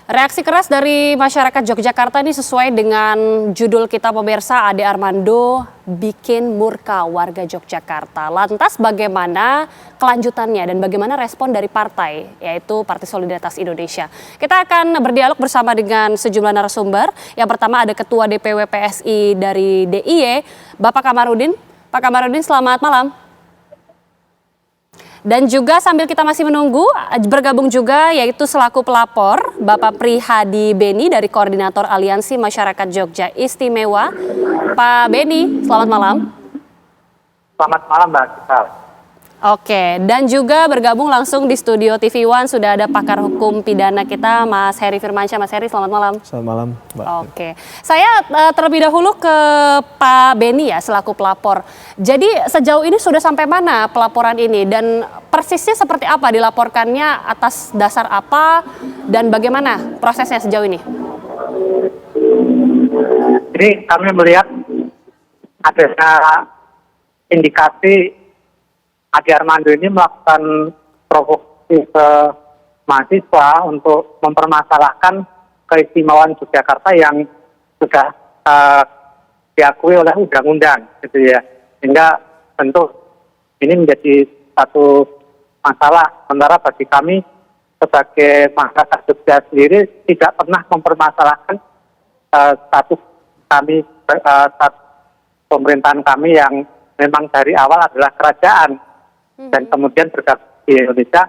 Reaksi keras dari masyarakat Yogyakarta ini sesuai dengan judul kita pemirsa, Ade Armando bikin murka warga Yogyakarta. Lantas bagaimana kelanjutannya dan bagaimana respon dari partai, yaitu Partai Solidaritas Indonesia. Kita akan berdialog bersama dengan sejumlah narasumber. Yang pertama ada Ketua DPW PSI dari DIY, Bapak Kamarudin. Pak Kamarudin, selamat malam. Dan juga sambil kita masih menunggu, bergabung juga yaitu selaku pelapor Bapak Prihadi Beni dari Koordinator Aliansi Masyarakat Jogja Istimewa. Pak Beni, selamat malam. Selamat malam Mbak Gita. Oke, dan juga bergabung langsung di studio TV One sudah ada pakar hukum pidana kita, Mas Heri Firmansyah. Mas Heri, selamat malam. Selamat malam, Mbak. Oke, saya terlebih dahulu ke Pak Beni ya selaku pelapor. Jadi sejauh ini sudah sampai mana pelaporan ini dan persisnya seperti apa dilaporkannya, atas dasar apa dan bagaimana prosesnya sejauh ini? Jadi kami melihat ada indikasi Ade Armando ini melakukan provokasi ke mahasiswa untuk mempermasalahkan keistimewaan Yogyakarta yang sudah diakui oleh undang-undang, gitu ya. Sehingga tentu ini menjadi satu masalah. Sementara bagi kami sebagai masyarakat Jogja sendiri tidak pernah mempermasalahkan status kami, pemerintahan kami yang memang dari awal adalah kerajaan. Dan kemudian bergabung di Indonesia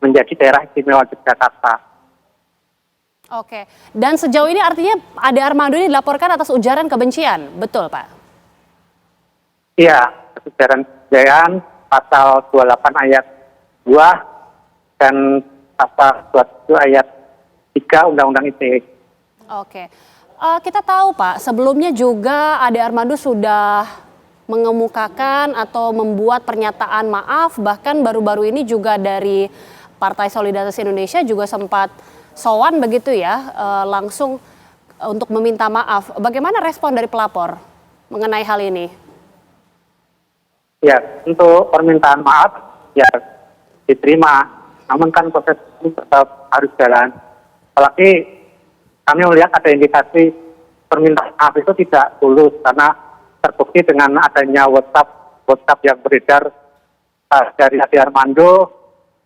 menjadi daerah istimewa Yogyakarta. Oke, dan sejauh ini artinya Ade Armando ini dilaporkan atas ujaran kebencian, betul Pak? Iya, ujaran kebencian pasal 28 ayat 2 dan pasal 27 ayat 3 Undang-Undang ITE. Oke, kita tahu Pak, sebelumnya juga Ade Armando sudah mengemukakan atau membuat pernyataan maaf, bahkan baru-baru ini juga dari Partai Solidaritas Indonesia juga sempat sowan begitu ya, langsung untuk meminta maaf. Bagaimana respon dari pelapor mengenai hal ini? Ya, untuk permintaan maaf ya diterima, namun kan proses ini tetap harus jalan. Apalagi kami melihat ada indikasi permintaan maaf itu tidak tulus karena terbukti dengan adanya WhatsApp yang beredar dari Ade Armando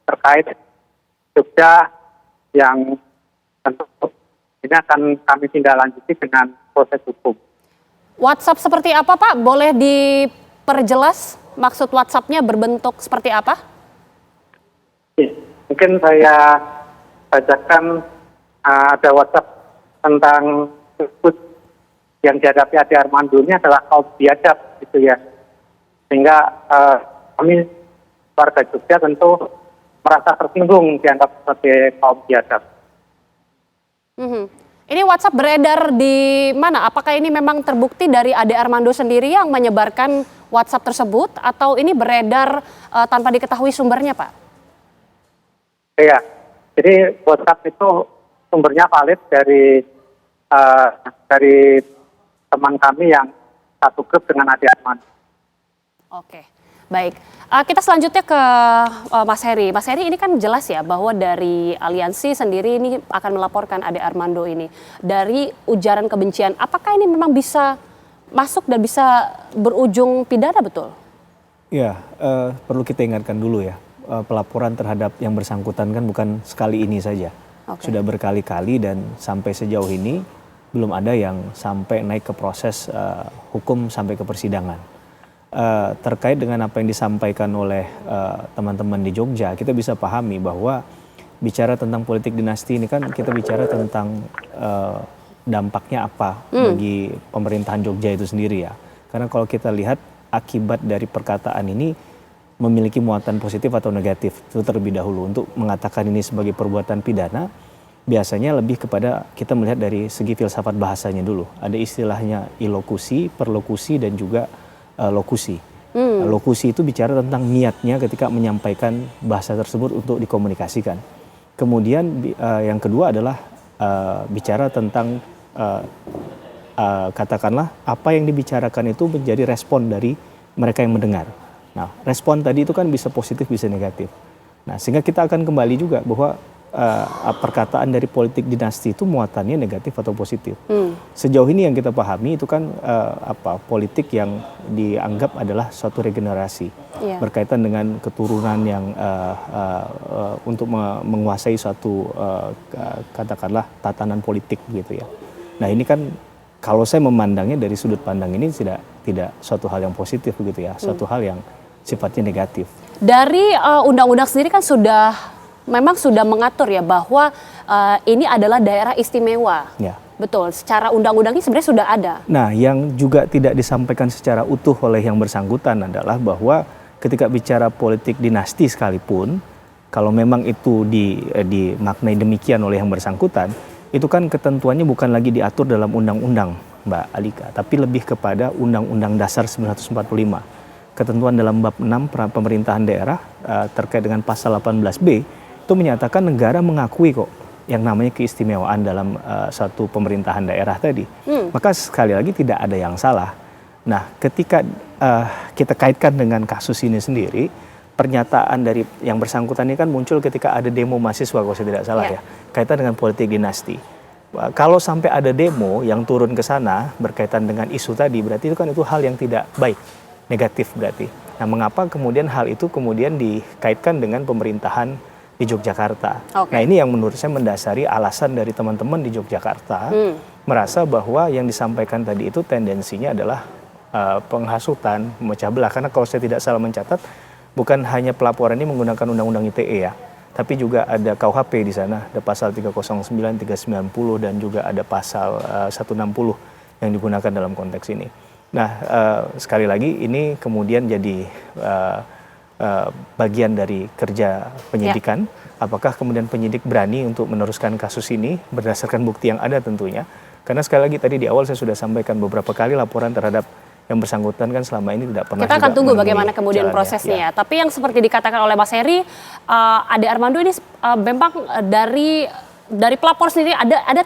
terkait Jogja yang tentu ini akan kami tindak lanjuti dengan proses hukum. WhatsApp seperti apa Pak? Boleh diperjelas maksud WhatsApp-nya berbentuk seperti apa? Mungkin saya bacakan ada WhatsApp tentang yang dihadapi Ade Armando ini adalah kaum biadab, gitu ya. Sehingga kami warga Jogja tentu merasa tersinggung dianggap sebagai kaum biadab. Ini WhatsApp beredar di mana? Apakah ini memang terbukti dari Ade Armando sendiri yang menyebarkan WhatsApp tersebut atau ini beredar tanpa diketahui sumbernya, Pak? Iya, jadi WhatsApp itu sumbernya valid dari teman kami yang satu grup dengan Ade Armando. Oke, baik. Kita selanjutnya ke Mas Heri. Mas Heri, ini kan jelas ya bahwa dari aliansi sendiri ini akan melaporkan Ade Armando ini dari ujaran kebencian. Apakah ini memang bisa masuk dan bisa berujung pidana, betul? Ya, perlu kita ingatkan dulu ya, pelaporan terhadap yang bersangkutan kan bukan sekali ini saja. Sudah berkali-kali dan sampai sejauh ini belum ada yang sampai naik ke proses hukum sampai ke persidangan. Terkait dengan apa yang disampaikan oleh teman-teman di Jogja, kita bisa pahami bahwa bicara tentang politik dinasti ini kan kita bicara tentang dampaknya apa bagi pemerintahan Jogja itu sendiri ya. Karena kalau kita lihat akibat dari perkataan ini memiliki muatan positif atau negatif itu terlebih dahulu. Untuk mengatakan ini sebagai perbuatan pidana, biasanya lebih kepada kita melihat dari segi filsafat bahasanya dulu. Ada istilahnya ilokusi, perlokusi, dan juga lokusi. Lokusi itu bicara tentang niatnya ketika menyampaikan bahasa tersebut untuk dikomunikasikan. Kemudian yang kedua adalah bicara tentang katakanlah apa yang dibicarakan itu menjadi respon dari mereka yang mendengar. Nah, respon tadi itu kan bisa positif, bisa negatif. Nah, sehingga kita akan kembali juga bahwa perkataan dari politik dinasti itu muatannya negatif atau positif. Sejauh ini yang kita pahami itu kan politik yang dianggap adalah suatu regenerasi berkaitan dengan keturunan yang untuk menguasai suatu katakanlah tatanan politik gitu ya. Nah ini kan kalau saya memandangnya dari sudut pandang ini tidak suatu hal yang positif begitu ya, suatu hal yang sifatnya negatif. Dari undang-undang sendiri kan memang sudah mengatur ya bahwa ini adalah daerah istimewa. Ya. Betul, secara undang-undangnya sebenarnya sudah ada. Nah, yang juga tidak disampaikan secara utuh oleh yang bersangkutan adalah bahwa ketika bicara politik dinasti sekalipun, kalau memang itu dimaknai demikian oleh yang bersangkutan, itu kan ketentuannya bukan lagi diatur dalam undang-undang, Mbak Alika, tapi lebih kepada Undang-Undang Dasar 1945. Ketentuan dalam bab 6 pemerintahan daerah terkait dengan pasal 18B itu menyatakan negara mengakui kok yang namanya keistimewaan dalam satu pemerintahan daerah tadi. Maka sekali lagi tidak ada yang salah. Nah, ketika kita kaitkan dengan kasus ini sendiri, pernyataan dari yang bersangkutan ini kan muncul ketika ada demo mahasiswa kalau saya tidak salah ya, kaitan dengan politik dinasti. Kalau sampai ada demo yang turun ke sana berkaitan dengan isu tadi, berarti itu hal yang tidak baik. Negatif berarti. Nah, mengapa kemudian hal itu kemudian dikaitkan dengan pemerintahan di Yogyakarta? Nah, ini yang menurut saya mendasari alasan dari teman-teman di Yogyakarta merasa bahwa yang disampaikan tadi itu tendensinya adalah penghasutan, memecah belah. Karena kalau saya tidak salah mencatat, bukan hanya pelaporan ini menggunakan Undang-Undang ITE ya, tapi juga ada KUHP di sana, ada pasal 309, 390 dan juga ada pasal 160 yang digunakan dalam konteks ini. Nah, sekali lagi ini kemudian jadi bagian dari kerja penyidikan. Apakah kemudian penyidik berani untuk meneruskan kasus ini berdasarkan bukti yang ada tentunya. Karena sekali lagi tadi di awal saya sudah sampaikan beberapa kali laporan terhadap yang bersangkutan kan selama ini tidak pernah. Kita akan tunggu bagaimana kemudian prosesnya. Tapi yang seperti dikatakan oleh Mas Heri, Ade Armando ini memang dari pelapor sendiri ada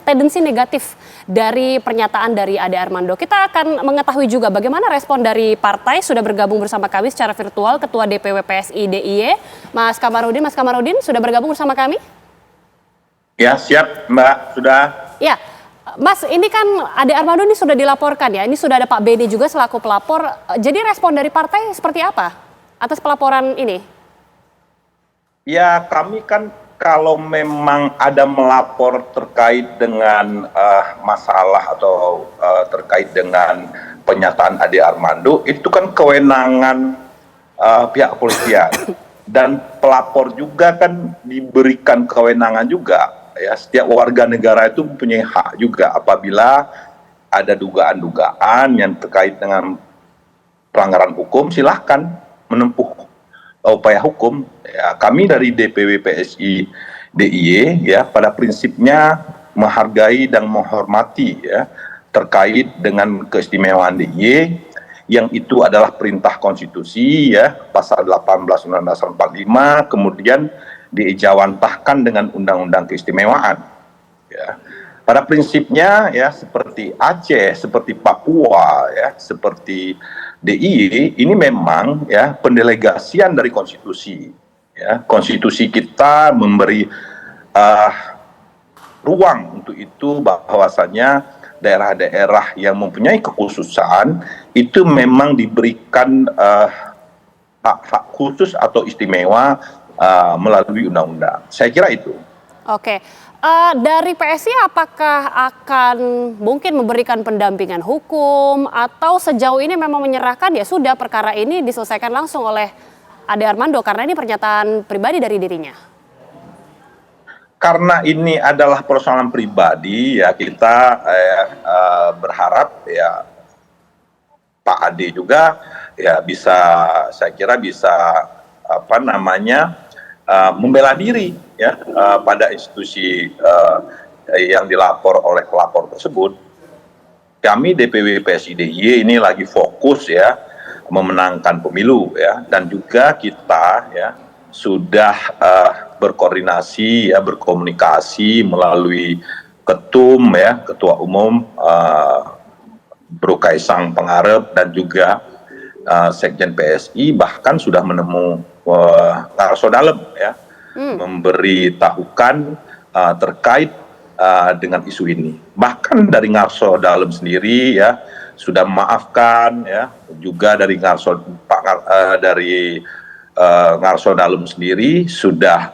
tendensi negatif dari pernyataan dari Ade Armando. Kita akan mengetahui juga bagaimana respon dari partai. Sudah bergabung bersama kami secara virtual Ketua DPW PSI DIY, Mas Kamarudin. Mas Kamarudin sudah bergabung bersama kami? Ya, siap Mbak, sudah. Ya, Mas, ini kan Ade Armando ini sudah dilaporkan ya. Ini sudah ada Pak Beni juga selaku pelapor. Jadi respon dari partai seperti apa atas pelaporan ini? Ya, kami kan kalau memang ada melapor terkait dengan masalah atau terkait dengan pernyataan Ade Armando, itu kan kewenangan pihak kepolisian. Dan pelapor juga kan diberikan kewenangan juga. Ya, setiap warga negara itu mempunyai hak juga apabila ada dugaan-dugaan yang terkait dengan pelanggaran hukum, silahkan menempuh upaya hukum. Ya, kami dari DPW PSI DIY ya pada prinsipnya menghargai dan menghormati ya terkait dengan keistimewaan DIY yang itu adalah perintah konstitusi ya pasal 18 Undang-Undang Dasar 45 kemudian diijawantahkan dengan undang-undang keistimewaan ya. Pada prinsipnya ya seperti Aceh, seperti Papua ya, seperti DIY ini memang ya pendelegasian dari konstitusi. Ya, konstitusi kita memberi ruang untuk itu bahwasanya daerah-daerah yang mempunyai kekhususan itu memang diberikan hak-hak khusus atau istimewa melalui undang-undang. Saya kira itu. Oke. Dari PSI apakah akan mungkin memberikan pendampingan hukum atau sejauh ini memang menyerahkan ya sudah perkara ini diselesaikan langsung oleh Ade Armando karena ini pernyataan pribadi dari dirinya? Karena ini adalah persoalan pribadi ya kita berharap ya Pak Ade juga ya bisa saya kira bisa membela diri ya pada institusi yang dilapor oleh pelapor tersebut. Kami DPW PSI DIY ini lagi fokus ya memenangkan pemilu ya dan juga kita ya sudah berkoordinasi ya berkomunikasi melalui ketua umum Bro Kaisang Pangarep dan juga Sekjen PSI bahkan sudah menemu Karso Dalem ya memberitahukan terkait dengan isu ini. Bahkan dari Ngarso Dalem sendiri ya sudah memaafkan ya, juga dari Ngarso Dalem sendiri sudah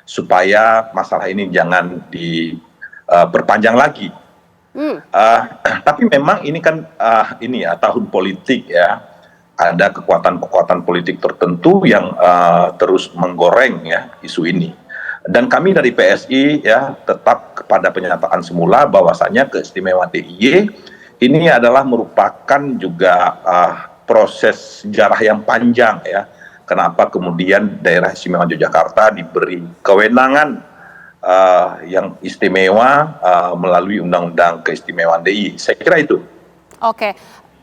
supaya masalah ini jangan diperpanjang lagi. Tapi memang ini kan ini ya tahun politik ya, ada kekuatan-kekuatan politik tertentu yang terus menggoreng ya isu ini. Dan kami dari PSI ya tetap kepada penyataan semula bahwasanya keistimewaan DIY ini adalah merupakan juga proses sejarah yang panjang ya. Kenapa kemudian daerah istimewa Yogyakarta diberi kewenangan yang istimewa melalui Undang-Undang Keistimewaan DIY. Saya kira itu. Oke.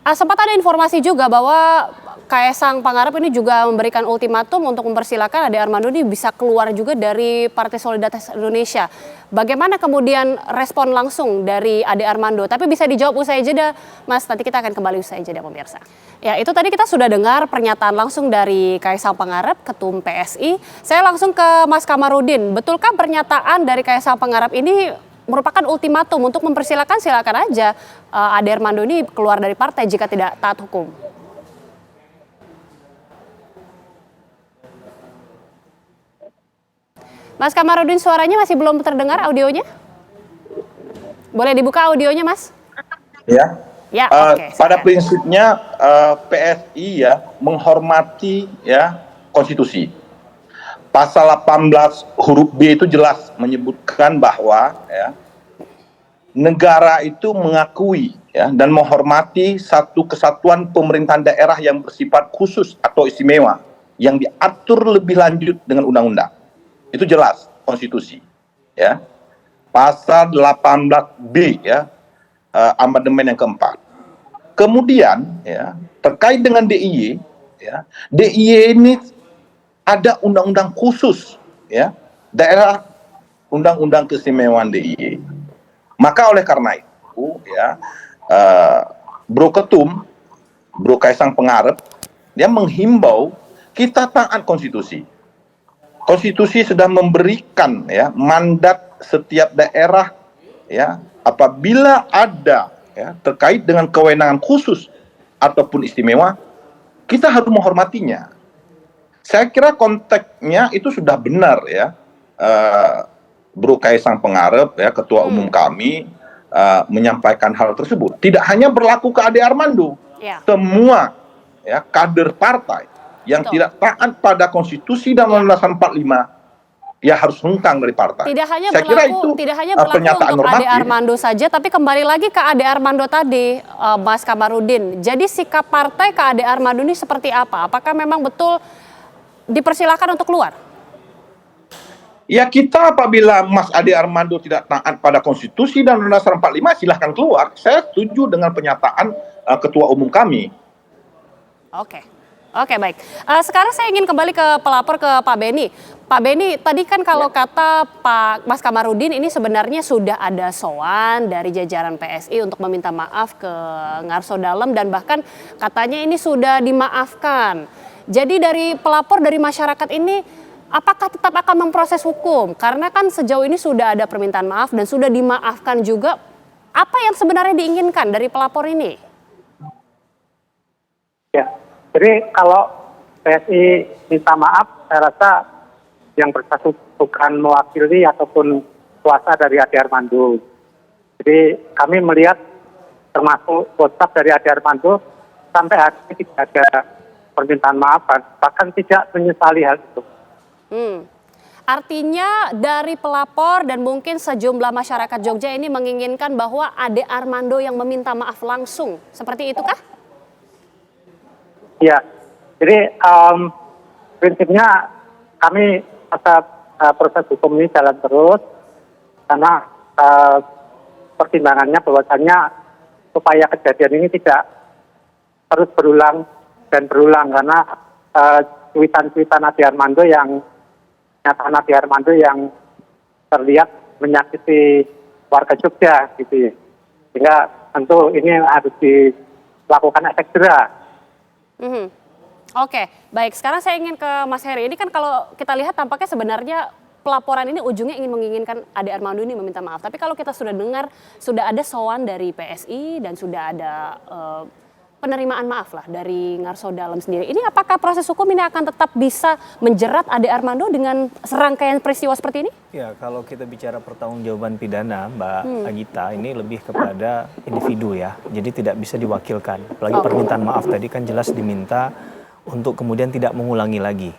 Sempat ada informasi juga bahwa Kaisang Pangarep ini juga memberikan ultimatum untuk mempersilahkan Ade Armando ini bisa keluar juga dari Partai Solidaritas Indonesia. Bagaimana kemudian respon langsung dari Ade Armando? Tapi bisa dijawab usai jeda, Mas. Nanti kita akan kembali usai jeda, pemirsa. Ya, itu tadi kita sudah dengar pernyataan langsung dari Kaisang Pangarep, Ketum PSI. Saya langsung ke Mas Kamarudin. Betulkah pernyataan dari Kaisang Pangarep ini merupakan ultimatum untuk mempersilahkan, silakan aja Ade Armando ini keluar dari partai jika tidak taat hukum? Mas Kamarudin, suaranya masih belum terdengar audionya? Boleh dibuka audionya, Mas? Ya. Ya, oke. Pada prinsipnya PSI ya menghormati ya konstitusi. Pasal 18 huruf B itu jelas menyebutkan bahwa ya, negara itu mengakui ya, dan menghormati satu kesatuan pemerintahan daerah yang bersifat khusus atau istimewa yang diatur lebih lanjut dengan undang-undang. Itu jelas konstitusi. Ya. Pasal 18B ya, amandemen yang keempat. Kemudian ya, terkait dengan DIY ya, DIY ini ada undang-undang khusus ya, daerah Undang-Undang Keistimewaan DIY. Maka oleh karena itu ya, Bro Ketum, Bro Kaisang Pangarep, dia menghimbau kita taat konstitusi. Konstitusi sudah memberikan ya mandat setiap daerah ya, apabila ada ya terkait dengan kewenangan khusus ataupun istimewa, kita harus menghormatinya. Saya kira konteksnya itu sudah benar ya, Bro Kaisang Pangarep ya, Ketua Umum kami menyampaikan hal tersebut. Tidak hanya berlaku ke Ade Armando, semua ya kader partai yang tidak taat pada konstitusi dan Undang-Undang 45 ya harus hengkang dari partai. Tidak hanya saya kira itu berlaku untuk Ade Armando saja, tapi kembali lagi ke Ade Armando tadi, Mas Kamarudin. Jadi sikap partai ke Ade Armando ini seperti apa? Apakah memang betul dipersilakan untuk keluar? Ya, kita apabila Mas Ade Armando tidak taat pada konstitusi dan Undang-Undang 45 silahkan keluar. Saya setuju dengan pernyataan Ketua Umum kami. Oke, baik. Sekarang saya ingin kembali ke pelapor, ke Pak Beni. Pak Beni, tadi kan kalau kata Pak Mas Kamarudin ini sebenarnya sudah ada sowan dari jajaran PSI untuk meminta maaf ke Ngarso Dalem dan bahkan katanya ini sudah dimaafkan. Jadi dari pelapor, dari masyarakat ini, apakah tetap akan memproses hukum? Karena kan sejauh ini sudah ada permintaan maaf dan sudah dimaafkan juga. Apa yang sebenarnya diinginkan dari pelapor ini? Ya. Jadi kalau PSI minta maaf, saya rasa yang bersangkutan mewakili ataupun kuasa dari Ade Armando. Jadi kami melihat termasuk WhatsApp dari Ade Armando sampai hari ini tidak ada permintaan maaf, bahkan tidak menyesali hal itu. Artinya dari pelapor dan mungkin sejumlah masyarakat Jogja ini menginginkan bahwa Ade Armando yang meminta maaf langsung, seperti itu kah? Ya, jadi prinsipnya kami proses hukum ini jalan terus karena pertimbangannya bahwasannya supaya kejadian ini tidak terus berulang dan berulang karena cuitan-cuitan Ade Armando yang pernyataan Ade Armando yang terlihat menyakiti warga Jogja gitu ya. Sehingga tentu ini harus dilakukan efek jera. Oke, baik. Sekarang saya ingin ke Mas Heri. Ini kan kalau kita lihat tampaknya sebenarnya pelaporan ini ujungnya ingin menginginkan Ade Armando ini meminta maaf. Tapi kalau kita sudah dengar, sudah ada sowan dari PSI dan sudah ada penerimaan maaf lah dari Ngarso Dalam sendiri. Ini apakah proses hukum ini akan tetap bisa menjerat Ade Armando dengan serangkaian peristiwa seperti ini? Ya, kalau kita bicara pertanggungjawaban pidana, Mbak Agita, ini lebih kepada individu ya. Jadi tidak bisa diwakilkan. Apalagi permintaan maaf tadi kan jelas diminta untuk kemudian tidak mengulangi lagi.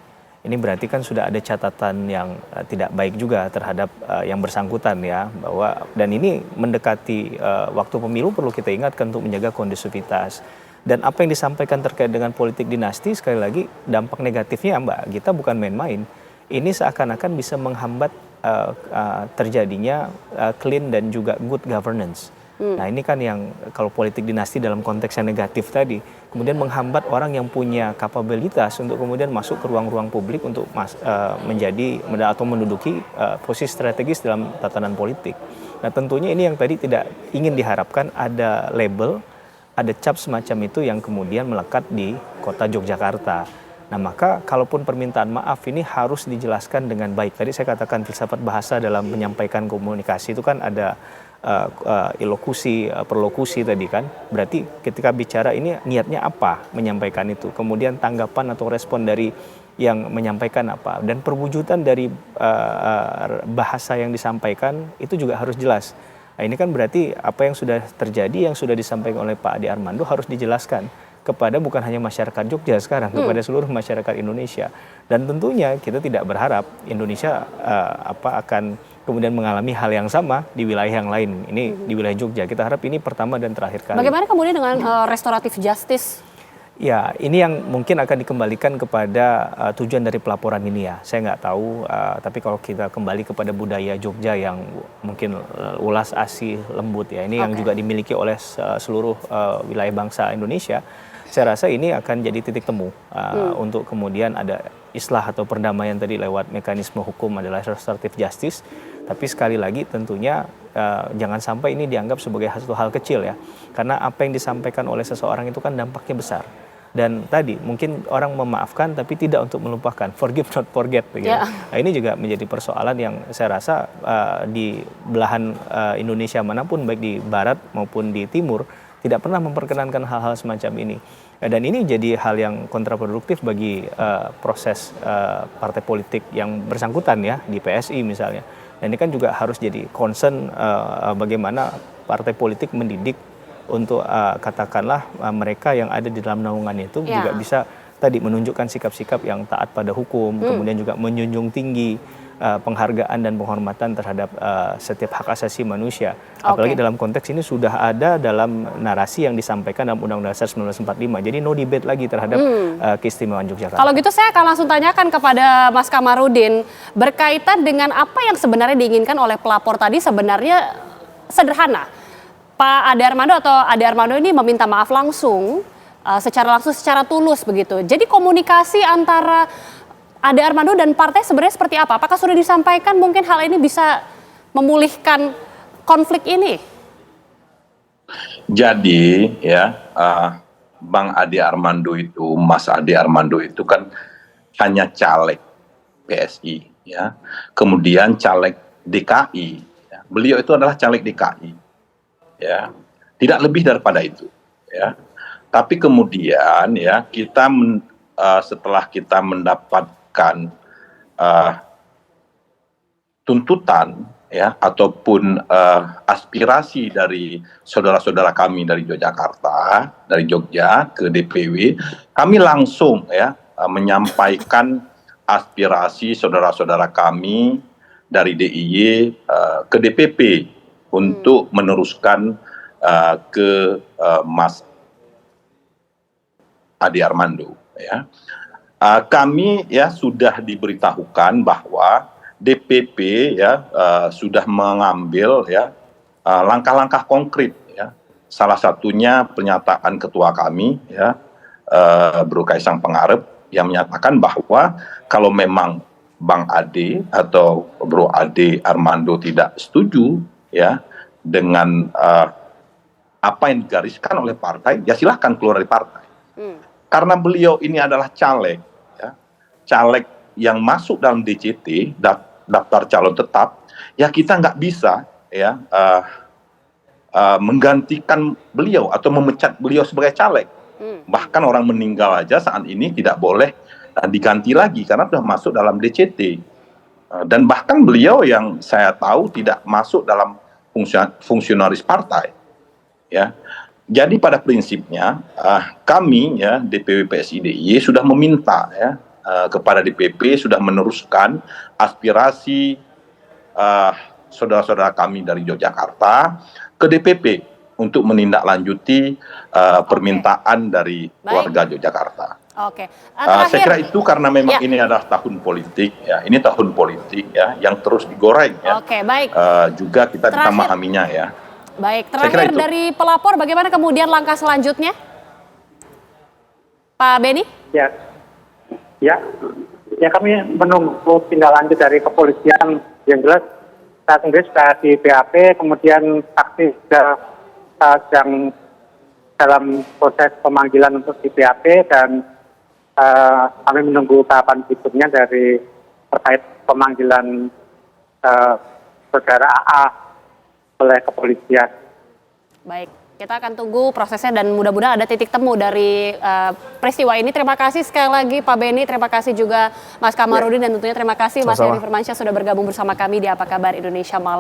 Ini berarti kan sudah ada catatan yang tidak baik juga terhadap yang bersangkutan ya, bahwa dan ini mendekati waktu pemilu, perlu kita ingatkan untuk menjaga kondusivitas. Dan apa yang disampaikan terkait dengan politik dinasti, sekali lagi dampak negatifnya Mbak Gita bukan main-main. Ini seakan-akan bisa menghambat terjadinya clean dan juga good governance. Nah ini kan yang kalau politik dinasti dalam konteks yang negatif tadi, kemudian menghambat orang yang punya kapabilitas untuk kemudian masuk ke ruang-ruang publik untuk menjadi atau menduduki posisi strategis dalam tatanan politik. Nah tentunya ini yang tadi tidak ingin diharapkan ada label, ada cap semacam itu yang kemudian melekat di kota Yogyakarta. Nah maka kalaupun permintaan maaf ini harus dijelaskan dengan baik. Tadi saya katakan filsafat bahasa dalam menyampaikan komunikasi itu kan ada ilokusi, perlokusi tadi kan. Berarti ketika bicara ini niatnya apa menyampaikan itu. Kemudian tanggapan atau respon dari yang menyampaikan apa. Dan perwujudan dari bahasa yang disampaikan itu juga harus jelas. Nah ini kan berarti apa yang sudah terjadi, yang sudah disampaikan oleh Pak Ade Armando harus dijelaskan kepada bukan hanya masyarakat Jogja sekarang, kepada seluruh masyarakat Indonesia. Dan tentunya kita tidak berharap Indonesia akan kemudian mengalami hal yang sama di wilayah yang lain. Ini di wilayah Jogja. Kita harap ini pertama dan terakhir kali. Bagaimana kemudian dengan restoratif justice? Ya, ini yang mungkin akan dikembalikan kepada tujuan dari pelaporan ini ya. Saya nggak tahu, tapi kalau kita kembali kepada budaya Jogja yang mungkin ulas asih lembut ya, ini yang juga dimiliki oleh seluruh wilayah bangsa Indonesia. Saya rasa ini akan jadi titik temu untuk kemudian ada islah atau perdamaian tadi lewat mekanisme hukum adalah restoratif justice. Tapi sekali lagi tentunya jangan sampai ini dianggap sebagai satu hal kecil ya. Karena apa yang disampaikan oleh seseorang itu kan dampaknya besar. Dan tadi mungkin orang memaafkan tapi tidak untuk melupakan, forgive not forget begitu. Nah, ini juga menjadi persoalan yang saya rasa di belahan Indonesia manapun, baik di barat maupun di timur, tidak pernah memperkenankan hal-hal semacam ini. Dan ini jadi hal yang kontraproduktif bagi proses partai politik yang bersangkutan ya, di PSI misalnya. Dan ini kan juga harus jadi concern bagaimana partai politik mendidik untuk katakanlah mereka yang ada di dalam naungan itu juga bisa tadi menunjukkan sikap-sikap yang taat pada hukum, kemudian juga menjunjung tinggi penghargaan dan penghormatan terhadap setiap hak asasi manusia. Apalagi dalam konteks ini sudah ada dalam narasi yang disampaikan dalam Undang-Undang Dasar 1945. Jadi no debate lagi terhadap keistimewaan Yogyakarta. Kalau gitu saya akan langsung tanyakan kepada Mas Kamarudin, berkaitan dengan apa yang sebenarnya diinginkan oleh pelapor tadi sebenarnya sederhana. Pak Ade Armando atau Ade Armando ini meminta maaf langsung, secara tulus begitu. Jadi komunikasi antara Ade Armando dan partai sebenarnya seperti apa? Apakah sudah disampaikan mungkin hal ini bisa memulihkan konflik ini? Jadi ya Bang Ade Armando itu, Mas Ade Armando itu kan hanya caleg PSI ya. Kemudian caleg DKI. Ya. Beliau itu adalah caleg DKI. Ya, tidak lebih daripada itu ya. Tapi kemudian ya kita setelah kita mendapatkan tuntutan ya ataupun aspirasi dari saudara-saudara kami dari Yogyakarta, dari Jogja ke DPW, kami langsung ya menyampaikan aspirasi saudara-saudara kami dari DIY ke DPP untuk meneruskan ke Mas Ade Armando ya. Kami ya sudah diberitahukan bahwa DPP ya sudah mengambil ya langkah-langkah konkret ya. Salah satunya pernyataan ketua kami ya Bro Kaisang Pangarep yang menyatakan bahwa kalau memang Bang Ade atau Bro Ade Armando tidak setuju ya dengan apa yang digariskan oleh partai, ya silahkan keluar dari partai. karena beliau ini adalah caleg, ya, caleg yang masuk dalam DCT, daftar calon tetap, ya kita nggak bisa ya menggantikan beliau atau memecat beliau sebagai caleg. Bahkan orang meninggal aja saat ini tidak boleh diganti lagi karena sudah masuk dalam DCT. Dan bahkan beliau yang saya tahu tidak masuk dalam fungsionaris partai. Ya, jadi pada prinsipnya kami ya DPW PSI DIY sudah meminta ya kepada DPP sudah meneruskan aspirasi saudara-saudara kami dari Yogyakarta ke DPP untuk menindaklanjuti permintaan dari warga Yogyakarta. Oke. Saya kira itu karena memang ini adalah tahun politik ya, ini tahun politik ya yang terus digoreng ya. Oke, baik. Juga kita bisa memahaminya ya. Baik, terakhir dari pelapor bagaimana kemudian langkah selanjutnya? Pak Beni? Ya kami menunggu tindak lanjut dari kepolisian. Yang jelas saat ini sudah di BAP, kemudian saksi sudah sedang dalam proses pemanggilan untuk di BAP dan kami menunggu tahapan berikutnya dari terkait pemanggilan saudara AA oleh kepolisian. Baik, kita akan tunggu prosesnya dan mudah-mudahan ada titik temu dari peristiwa ini. Terima kasih sekali lagi Pak Beni, terima kasih juga Mas Kamarudin dan tentunya terima kasih Mas Yoni Firmansyah sudah bergabung bersama kami di Apa Kabar Indonesia Malam.